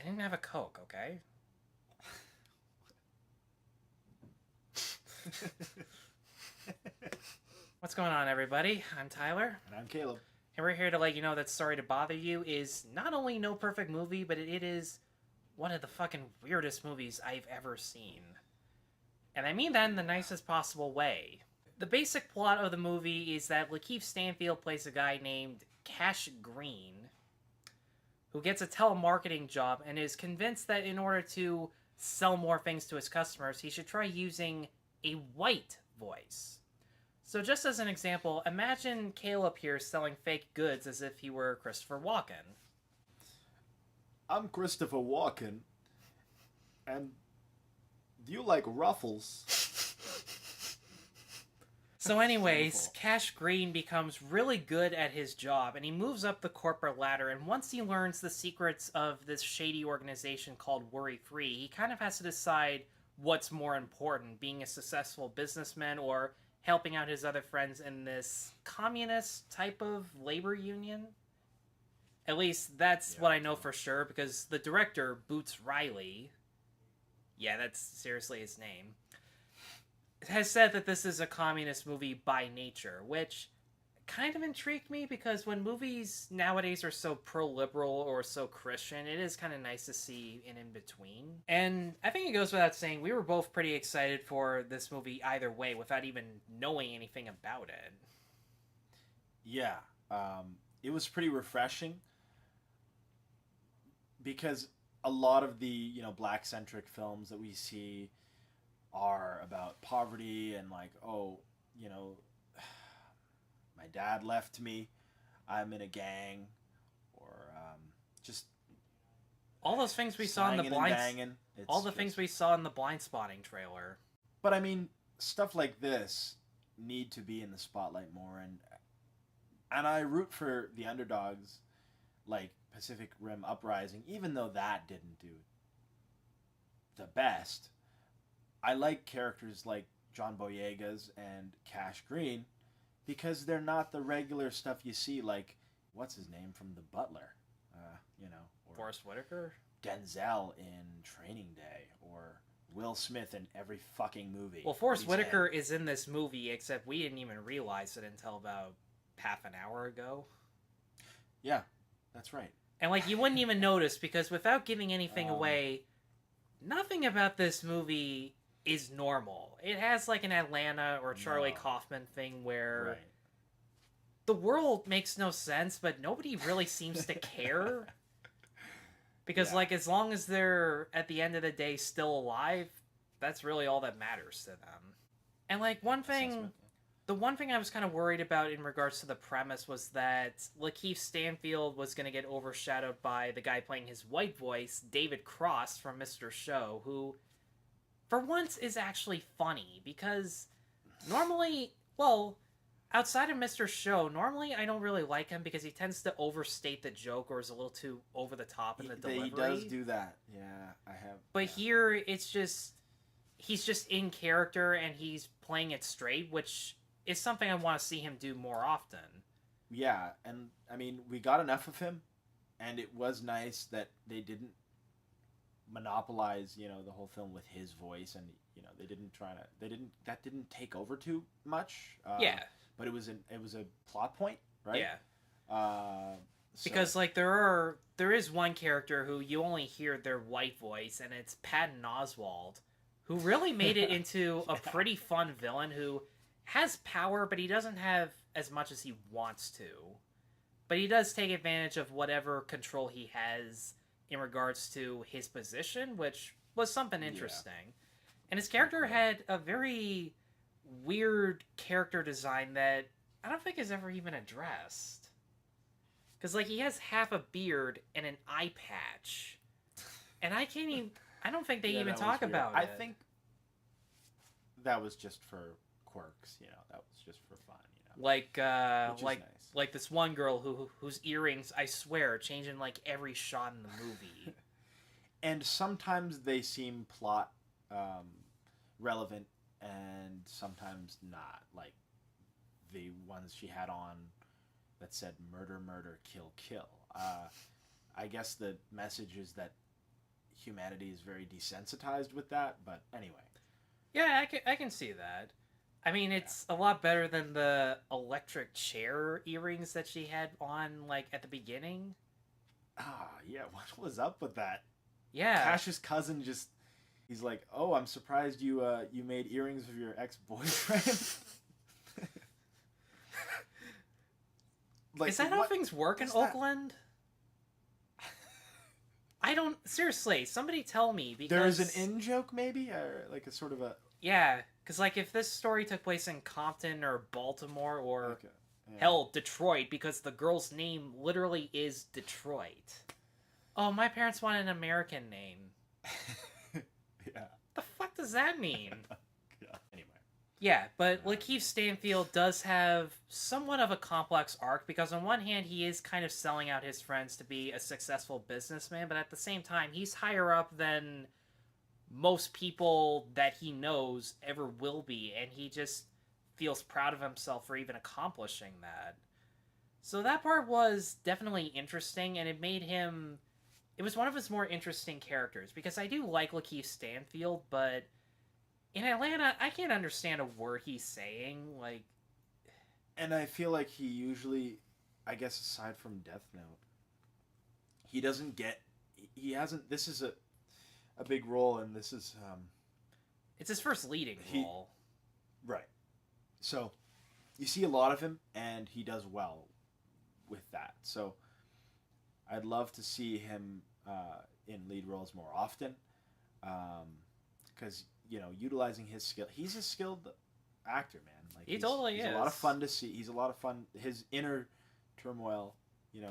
didn't have a Coke, okay? What's going on, everybody? I'm Tyler. And I'm Caleb. And we're here to let you know that Sorry to Bother You is not only no perfect movie, but it is one of the fucking weirdest movies I've ever seen. And I mean that in the nicest possible way. The basic plot of the movie is that Lakeith Stanfield plays a guy named Cash Green, who gets a telemarketing job and is convinced that in order to sell more things to his customers, he should try using a white voice. So just as an example, imagine Caleb here selling fake goods as if he were Christopher Walken. I'm Christopher Walken, and do you like ruffles? So anyways, Cash Green becomes really good at his job, and he moves up the corporate ladder, and once he learns the secrets of this shady organization called Worry Free, he kind of has to decide what's more important, being a successful businessman or helping out his other friends in this communist type of labor union. At least that's what I know for sure, because the director, Boots Riley, yeah, that's seriously his name, has said that this is a communist movie by nature, which kind of intrigued me, because when movies nowadays are so pro-liberal or so Christian, it is kind of nice to see an in-between. And I think it goes without saying, we were both pretty excited for this movie either way, without even knowing anything about it. Yeah, it was pretty refreshing, because a lot of the, black-centric films that we see are about poverty and like, my dad left me, I'm in a gang, or just all those things we saw in the things we saw in the Blind Spotting trailer. But I mean, stuff like this need to be in the spotlight more, and I root for the underdogs, like Pacific Rim Uprising, even though that didn't do the best. I like characters like John Boyega's and Cash Green, because they're not the regular stuff you see, like, what's his name from The Butler, or Forrest Whitaker? Denzel in Training Day, or Will Smith in every fucking movie. Well, Forrest Whitaker is in this movie, except we didn't even realize it until about half an hour ago. Yeah, that's right. And, like, you wouldn't even notice, because without giving anything away, nothing about this movie is normal. It has like an Atlanta or Charlie Kaufman thing where the world makes no sense, but nobody really seems to care. Because like, as long as they're at the end of the day still alive, that's really all that matters to them. And like, the one thing I was kind of worried about in regards to the premise was that Lakeith Stanfield was going to get overshadowed by the guy playing his white voice, David Cross from Mr. Show, who for once is actually funny, because normally, well, outside of Mr. Show, normally I don't really like him because he tends to overstate the joke or is a little too over the top in the delivery. He does do that. Yeah, I have. But here, it's just, he's just in character and he's playing it straight, which is something I want to see him do more often. Yeah, and I mean, we got enough of him, and it was nice that they didn't monopolize, the whole film with his voice, and that didn't take over too much. But it was a plot point, right? Yeah. Because like there is one character who you only hear their white voice, and it's Patton Oswalt, who really made it into a pretty fun villain who has power, but he doesn't have as much as he wants to. But he does take advantage of whatever control he has in regards to his position, which was something interesting. Yeah. And his character had a very weird character design that I don't think is ever even addressed. Because, like, he has half a beard and an eye patch. And I don't think they even talk about it. I think that was just for quirks, that was just for fun, Like this one girl whose earrings, I swear, change in like every shot in the movie. And sometimes they seem plot relevant, and sometimes not. Like the ones she had on that said "murder, murder, kill, kill." I guess the message is that humanity is very desensitized with that. But anyway. Yeah, I can see that. I mean, it's a lot better than the electric chair earrings that she had on, like, at the beginning. Ah, yeah, what was up with that? Yeah. Cash's cousin just... He's like, oh, I'm surprised you made earrings of your ex-boyfriend. Is that how things work in Oakland? I don't... Seriously, somebody tell me, because... There's an in-joke, maybe? Or, like, a sort of a... Yeah, because, like, if this story took place in Compton or Baltimore or... Hell, Detroit, because the girl's name literally is Detroit. Oh, my parents want an American name. Yeah. The fuck does that mean? Yeah. Anyway. Yeah, but Lakeith Stanfield does have somewhat of a complex arc, because on one hand, he is kind of selling out his friends to be a successful businessman, but at the same time, he's higher up than most people that he knows ever will be, and he just feels proud of himself for even accomplishing that. So that part was definitely interesting, and it made him... It was one of his more interesting characters, because I do like Lakeith Stanfield, but in Atlanta, I can't understand a word he's saying, like... And I feel like he usually, I guess aside from Death Note, he doesn't get... He hasn't... This is a big role, and this is... It's his first leading role. Right. So, you see a lot of him, and he does well with that. So, I'd love to see him in lead roles more often, because utilizing his skill. He's a skilled actor, man. Like he totally is. He's a lot of fun to see. He's a lot of fun. His inner turmoil,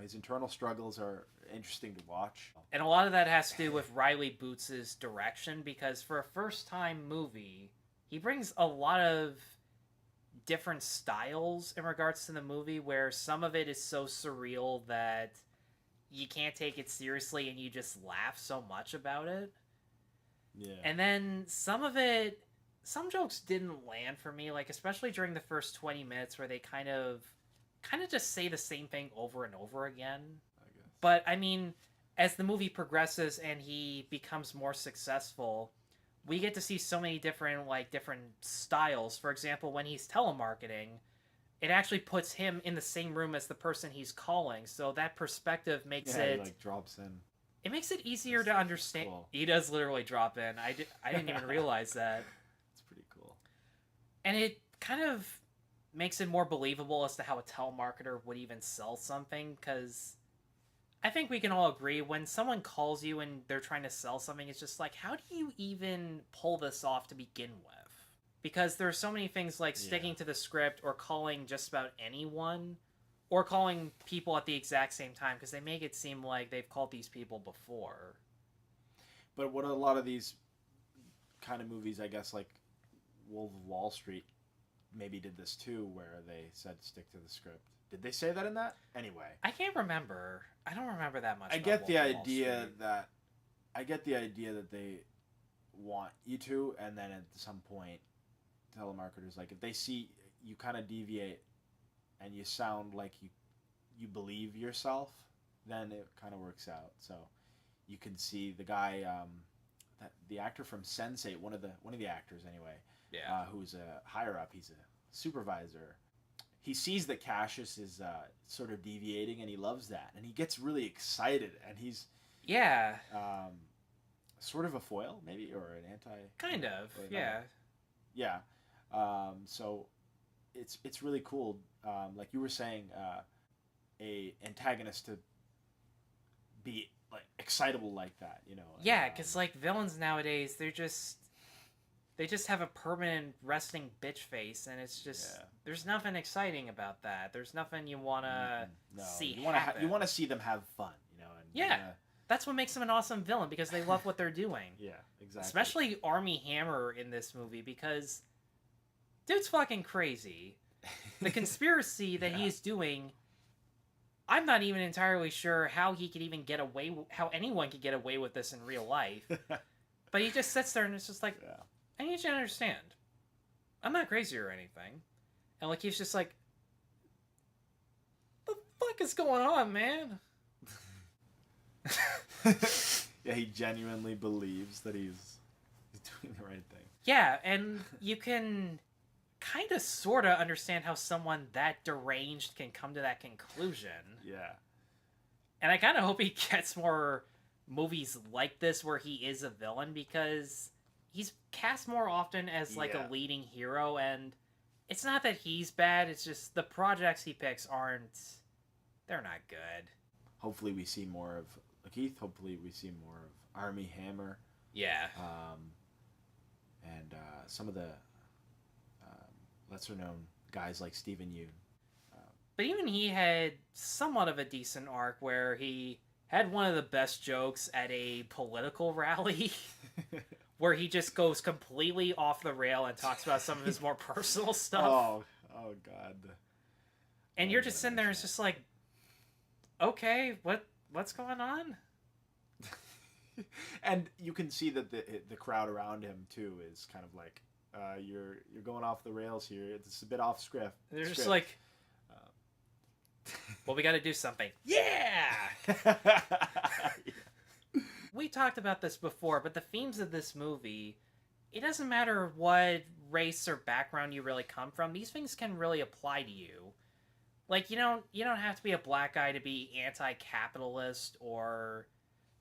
his internal struggles are interesting to watch. And a lot of that has to do with Riley Boots' direction, because for a first-time movie, he brings a lot of different styles in regards to the movie, where some of it is so surreal that you can't take it seriously and you just laugh so much about it. Yeah. And then some jokes didn't land for me, like especially during the first 20 minutes where they kind of just say the same thing over and over again. I guess. But I mean, as the movie progresses and he becomes more successful, we get to see so many different styles. For example, when he's telemarketing, it actually puts him in the same room as the person he's calling. So that perspective makes it... he drops in. It makes it easier to understand. Cool. He does literally drop in. I didn't even realize that. It's pretty cool. And it kind of makes it more believable as to how a telemarketer would even sell something, because I think we can all agree when someone calls you and they're trying to sell something, it's just like, how do you even pull this off to begin with? Because there are so many things like sticking to the script or calling just about anyone or calling people at the exact same time, because they make it seem like they've called these people before. But what a lot of these kind of movies, I guess, like Wolf of Wall Street maybe did this too, where they said stick to the script. Did they say that in that? Anyway. I can't remember. I don't remember that much. I get the idea that they want you to, and then at some point telemarketers, like if they see you kind of deviate and you sound like you believe yourself, then it kind of works out. So you can see the guy, the actor from Sense8, one of the actors anyway, who's a higher up, he's a supervisor. He sees that Cassius is sort of deviating, and he loves that, and he gets really excited, and he's sort of a foil maybe, or an anti kind of yeah. So it's really cool. Like you were saying, a antagonist to be like excitable like that, Yeah, because like villains nowadays, they just have a permanent resting bitch face, and it's just there's nothing exciting about that. There's nothing you wanna see. You want to see them have fun, And, that's what makes them an awesome villain, because they love what they're doing. Yeah, exactly. Especially Armie Hammer in this movie, because dude's fucking crazy. The conspiracy that he's doing, I'm not even entirely sure how he could even how anyone could get away with this in real life. But he just sits there and it's just like, I need you to understand, I'm not crazy or anything. And like he's just like, the fuck is going on, man? Yeah, he genuinely believes that he's doing the right thing. Yeah, and you can kind of sort of understand how someone that deranged can come to that conclusion. Yeah. And I kind of hope he gets more movies like this where he is a villain, because he's cast more often as like a leading hero, and it's not that he's bad, it's just the projects he picks they're not good. Hopefully we see more of Lakeith. Hopefully we see more of Armie Hammer. Yeah. And some of the lesser known guys like Stephen Yeun. But even he had somewhat of a decent arc where he had one of the best jokes at a political rally where he just goes completely off the rail and talks about some of his more personal stuff. Oh God. And you're just sitting there and it's just like, okay, what's going on? And you can see that the crowd around him too is kind of like, you're going off the rails here. It's a bit off script. They're just like, well, we got to do something. Yeah! We talked about this before, but the themes of this movie, it doesn't matter what race or background you really come from. These things can really apply to you. Like, you don't have to be a black guy to be anti-capitalist or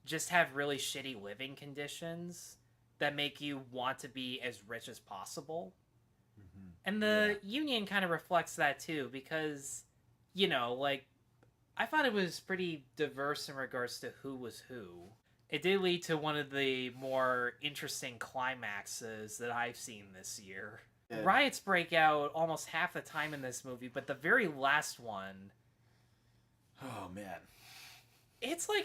just have really shitty living conditions that make you want to be as rich as possible. Mm-hmm. And the Union kind of reflects that too, because, like, I thought it was pretty diverse in regards to who was who. It did lead to one of the more interesting climaxes that I've seen this year. Yeah. Riots break out almost half the time in this movie, but the very last one... Oh, man. It's like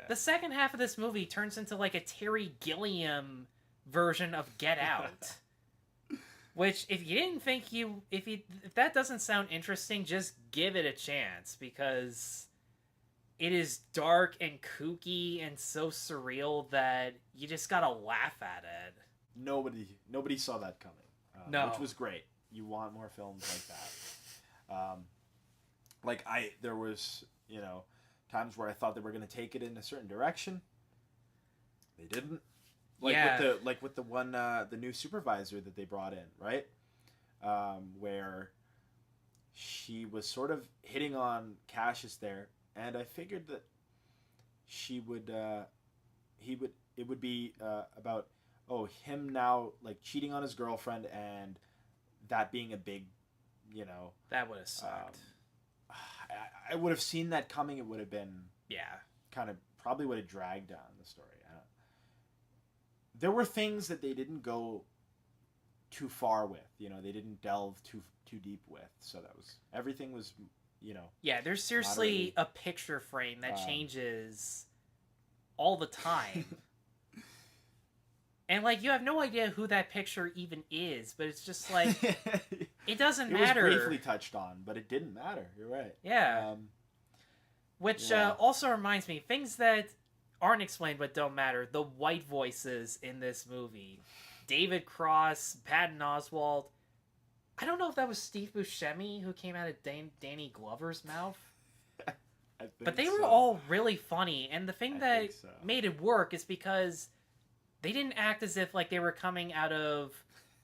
The second half of this movie turns into like a Terry Gilliam version of Get Out. Which, if you didn't think if that doesn't sound interesting, just give it a chance, because it is dark and kooky and so surreal that you just gotta laugh at it. Nobody saw that coming. No. Which was great. You want more films like that. There was, times where I thought they were going to take it in a certain direction. They didn't. With the one, the new supervisor that they brought in, right? Where she was sort of hitting on Cassius there, and I figured that it would be about him now like cheating on his girlfriend, and that being a big, that would have sucked. I would have seen that coming. It would have been kind of probably would have dragged down the story. There were things that they didn't go too far with. They didn't delve too deep with. So everything was, Yeah, there's seriously a picture frame that changes all the time. And, like, you have no idea who that picture even is, but it's just, like, it doesn't matter. It was briefly touched on, but it didn't matter. You're right. Yeah. Which also reminds me, things that aren't explained but don't matter, the white voices in this movie. David Cross, Patton Oswalt. I don't know if that was Steve Buscemi who came out of Danny Glover's mouth. But they were all really funny, and the thing that made it work is because they didn't act as if like they were coming out of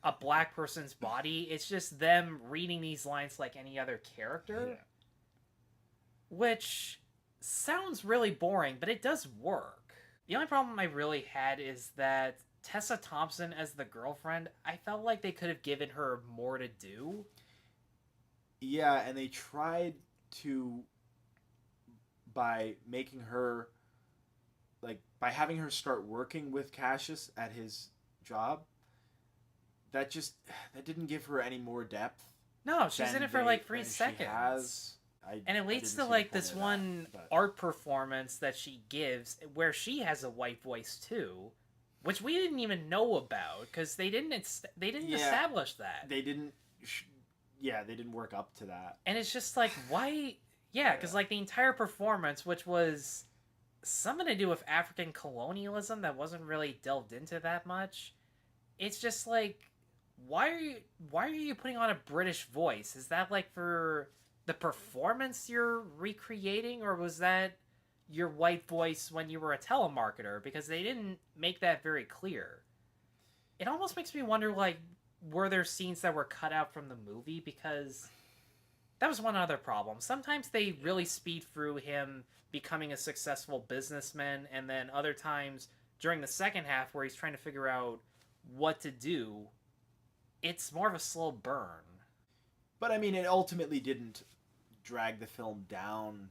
a black person's body. It's just them reading these lines like any other character. Yeah. Which sounds really boring, but it does work. The only problem I really had is that Tessa Thompson as the girlfriend, I felt like they could have given her more to do. Yeah, and they tried to, by making her, like, by having her start working with Cassius at his job, that didn't give her any more depth. No, she's in it for like 3 seconds. And it leads to like this one art performance that she gives where she has a white voice too, which we didn't even know about because they didn't establish that. They didn't work up to that. And it's just like, why? Yeah, because like the entire performance, which was something to do with African colonialism that wasn't really delved into that much. It's just like, why are you putting on a British voice? Is that like for the performance you're recreating, or was that your white voice when you were a telemarketer, because they didn't make that very clear. It almost makes me wonder, like, were there scenes that were cut out from the movie? Because that was one other problem. Sometimes they really speed through him becoming a successful businessman, and then other times during the second half where he's trying to figure out what to do, it's more of a slow burn. But I mean, it ultimately didn't drag the film down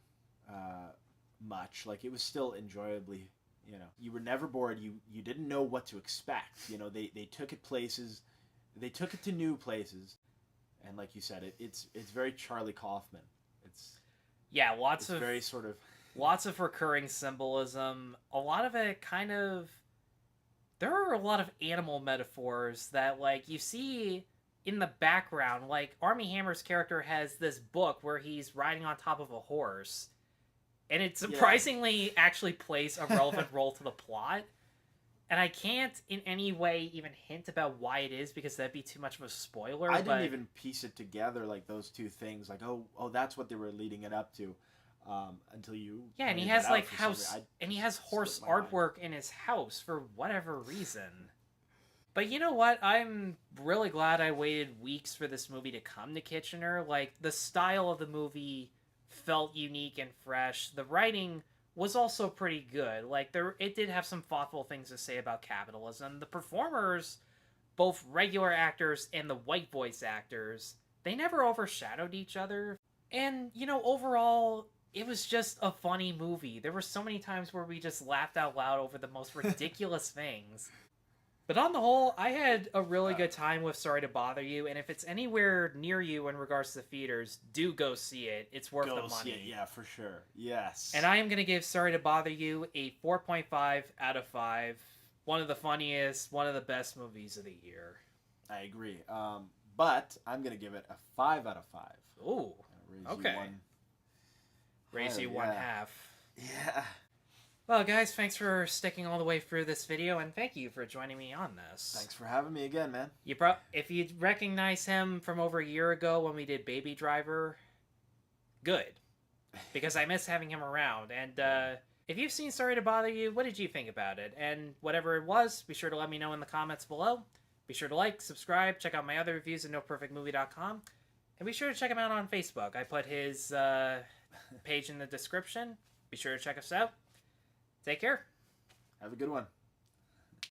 much. Like, it was still enjoyably, you know, you were never bored. You didn't know what to expect. You know, they took it places, they took it to new places, and like you said, it's very Charlie Kaufman. It's lots of very sort of lots of recurring symbolism. A lot of it kind of, there are a lot of animal metaphors that, like, you see in the background. Like, Armie Hammer's character has this book where he's riding on top of a horse, and it surprisingly actually plays a relevant role to the plot. And I can't in any way even hint about why it is, because that'd be too much of a spoiler. I didn't even piece it together, like, those two things. Like, oh, that's what they were leading it up to, until you. Yeah, and he has like he has horse artwork in his house for whatever reason. But you know what? I'm really glad I waited weeks for this movie to come to Kitchener. Like, the style of the movie felt unique and fresh. The writing was also pretty good. Like, it did have some thoughtful things to say about capitalism. The performers, both regular actors and the white voice actors, they never overshadowed each other. And, you know, overall, it was just a funny movie. There were so many times where we just laughed out loud over the most ridiculous things. But on the whole, I had a really good time with Sorry to Bother You, and if it's anywhere near you in regards to theaters, do go see it. It's worth the money. See it, yeah, for sure. Yes. And I am going to give Sorry to Bother You a 4.5 out of 5. One of the funniest, one of the best movies of the year. I agree. But I'm going to give it a 5 out of 5. Ooh, okay. Raise you one yeah. half. Yeah. Well, guys, thanks for sticking all the way through this video, and thank you for joining me on this. Thanks for having me again, man. If you recognize him from over a year ago when we did Baby Driver, good. Because I miss having him around. And if you've seen Sorry to Bother You, what did you think about it? And whatever it was, be sure to let me know in the comments below. Be sure to like, subscribe, check out my other reviews at noperfectmovie.com. And be sure to check him out on Facebook. I put his page in the description. Be sure to check us out. Take care. Have a good one.